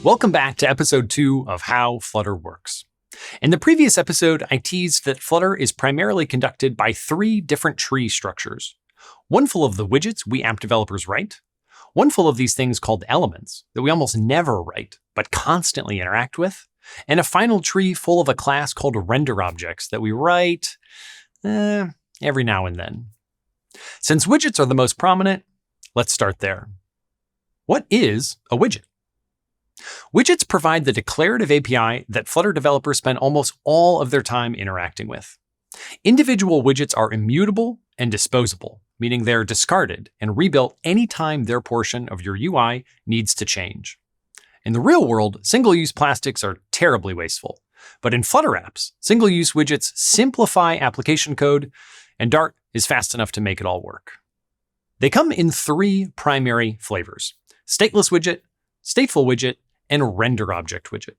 Welcome back to episode 2 of How Flutter Works. In the previous episode, I teased that Flutter is primarily conducted by 3 different tree structures. One full of the widgets we app developers write, one full of these things called elements that we almost never write but constantly interact with, and a final tree full of a class called RenderObjects that we write every now and then. Since widgets are the most prominent, let's start there. What is a widget? Widgets provide the declarative API that Flutter developers spend almost all of their time interacting with. Individual widgets are immutable and disposable, meaning they're discarded and rebuilt anytime their portion of your UI needs to change. In the real world, single-use plastics are terribly wasteful. But in Flutter apps, single-use widgets simplify application code, and Dart is fast enough to make it all work. They come in 3 primary flavors: Stateless widget, Stateful widget, and RenderObject widget.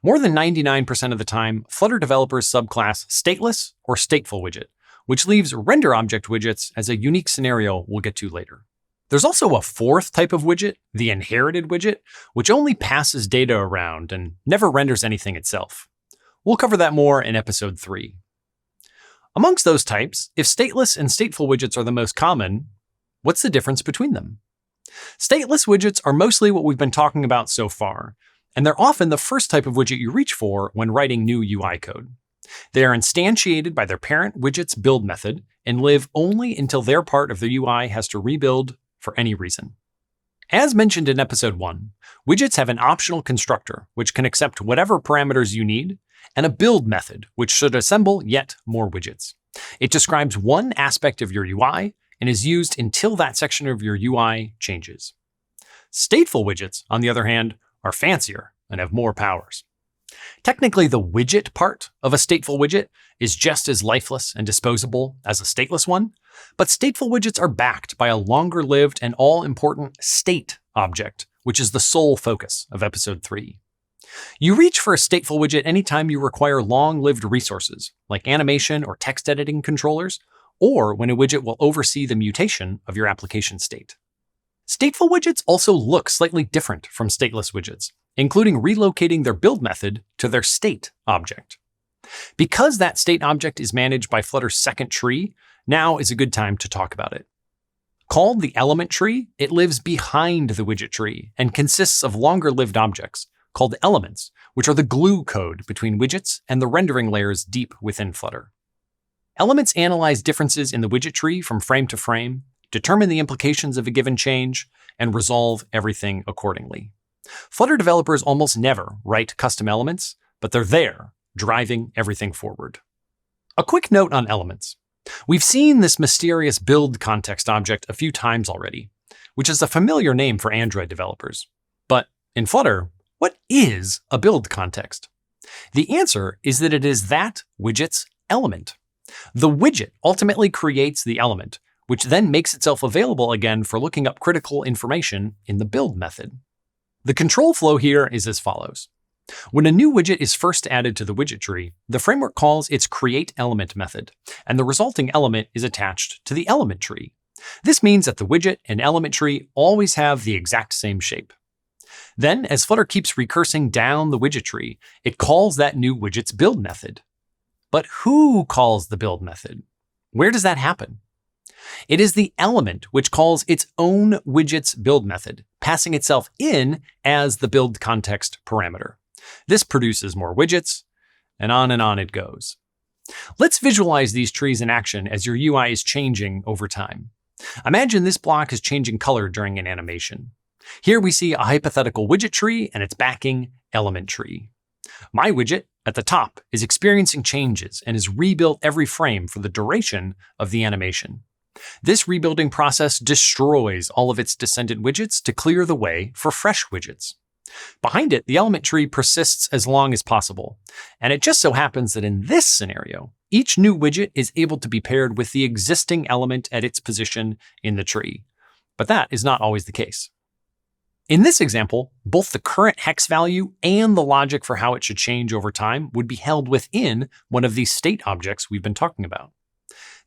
More than 99% of the time, Flutter developers subclass Stateless or Stateful widget, which leaves RenderObject widgets as a unique scenario we'll get to later. There's also a 4th type of widget, the inherited widget, which only passes data around and never renders anything itself. We'll cover that more in episode 3. Amongst those types, if stateless and stateful widgets are the most common, what's the difference between them? Stateless widgets are mostly what we've been talking about so far, and they're often the first type of widget you reach for when writing new UI code. They are instantiated by their parent widget's build method and live only until their part of the UI has to rebuild for any reason. As mentioned in episode 1, widgets have an optional constructor, which can accept whatever parameters you need, and a build method, which should assemble yet more widgets. It describes one aspect of your UI and is used until that section of your UI changes. Stateful widgets, on the other hand, are fancier and have more powers. Technically, the widget part of a stateful widget is just as lifeless and disposable as a stateless one, but stateful widgets are backed by a longer-lived and all-important state object, which is the sole focus of episode 3. You reach for a stateful widget anytime you require long-lived resources, like animation or text editing controllers, or when a widget will oversee the mutation of your application state. Stateful widgets also look slightly different from stateless widgets, including relocating their build method to their state object. Because that state object is managed by Flutter's second tree, now is a good time to talk about it. Called the element tree, it lives behind the widget tree and consists of longer-lived objects, called elements, which are the glue code between widgets and the rendering layers deep within Flutter. Elements analyze differences in the widget tree from frame to frame, determine the implications of a given change, and resolve everything accordingly. Flutter developers almost never write custom elements, but they're there, driving everything forward. A quick note on elements. We've seen this mysterious build context object a few times already, which is a familiar name for Android developers. But in Flutter, what is a build context? The answer is that it is that widget's element. The widget ultimately creates the element, which then makes itself available again for looking up critical information in the build method. The control flow here is as follows. When a new widget is first added to the widget tree, the framework calls its createElement method, and the resulting element is attached to the element tree. This means that the widget and element tree always have the exact same shape. Then, as Flutter keeps recursing down the widget tree, it calls that new widget's build method. But who calls the build method? Where does that happen? It is the element which calls its own widget's build method, passing itself in as the build context parameter. This produces more widgets, and on it goes. Let's visualize these trees in action as your UI is changing over time. Imagine this block is changing color during an animation. Here we see a hypothetical widget tree and its backing element tree. My widget at the top is experiencing changes and is rebuilt every frame for the duration of the animation. This rebuilding process destroys all of its descendant widgets to clear the way for fresh widgets. Behind it, the element tree persists as long as possible, and it just so happens that in this scenario, each new widget is able to be paired with the existing element at its position in the tree. But that is not always the case. In this example, both the current hex value and the logic for how it should change over time would be held within one of these state objects we've been talking about.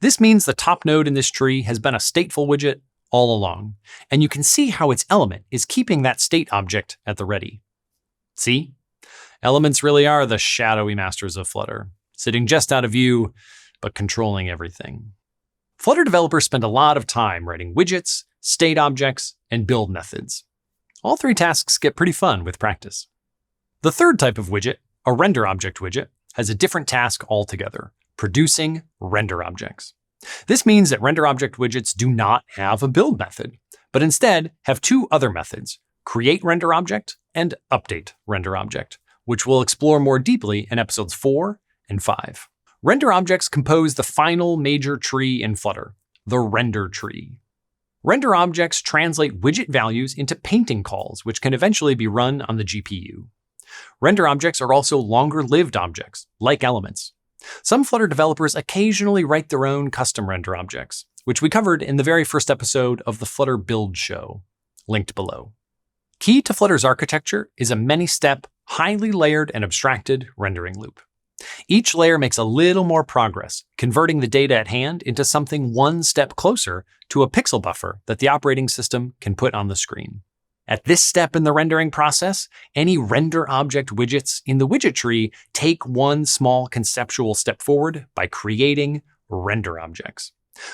This means the top node in this tree has been a stateful widget all along, and you can see how its element is keeping that state object at the ready. See? Elements really are the shadowy masters of Flutter, sitting just out of view, but controlling everything. Flutter developers spend a lot of time writing widgets, state objects, and build methods. All three tasks get pretty fun with practice. The third type of widget, a RenderObject widget, has a different task altogether, producing RenderObjects. This means that RenderObject widgets do not have a build method, but instead have two other methods, create RenderObject and update RenderObject, which we'll explore more deeply in episodes 4 and 5. RenderObjects compose the final major tree in Flutter, the render tree. RenderObjects translate widget values into painting calls, which can eventually be run on the GPU. RenderObjects are also longer-lived objects, like elements. Some Flutter developers occasionally write their own custom RenderObjects, which we covered in the very first episode of the Flutter Build Show, linked below. Key to Flutter's architecture is a many-step, highly layered and abstracted rendering loop. Each layer makes a little more progress, converting the data at hand into something one step closer to a pixel buffer that the operating system can put on the screen. At this step in the rendering process, any RenderObject widgets in the widget tree take one small conceptual step forward by creating RenderObjects.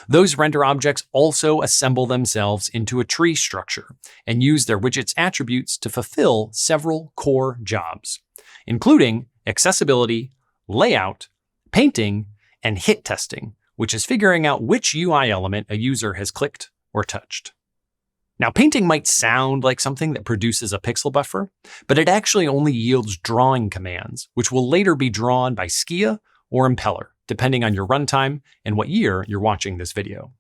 Those RenderObjects also assemble themselves into a tree structure and use their widget's attributes to fulfill several core jobs, including accessibility, layout, painting, and hit testing, which is figuring out which UI element a user has clicked or touched. Now, painting might sound like something that produces a pixel buffer, but it actually only yields drawing commands, which will later be drawn by Skia or Impeller, depending on your runtime and what year you're watching this video.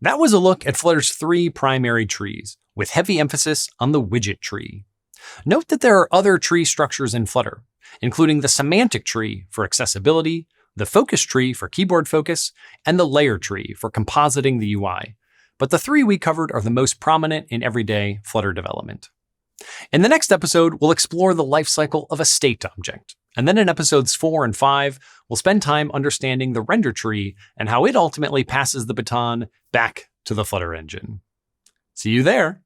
That was a look at Flutter's three primary trees, with heavy emphasis on the widget tree. Note that there are other tree structures in Flutter, including the semantic tree for accessibility, the focus tree for keyboard focus, and the layer tree for compositing the UI. But the three we covered are the most prominent in everyday Flutter development. In the next episode, we'll explore the lifecycle of a state object. And then in episodes 4 and 5, we'll spend time understanding the render tree and how it ultimately passes the baton back to the Flutter engine. See you there.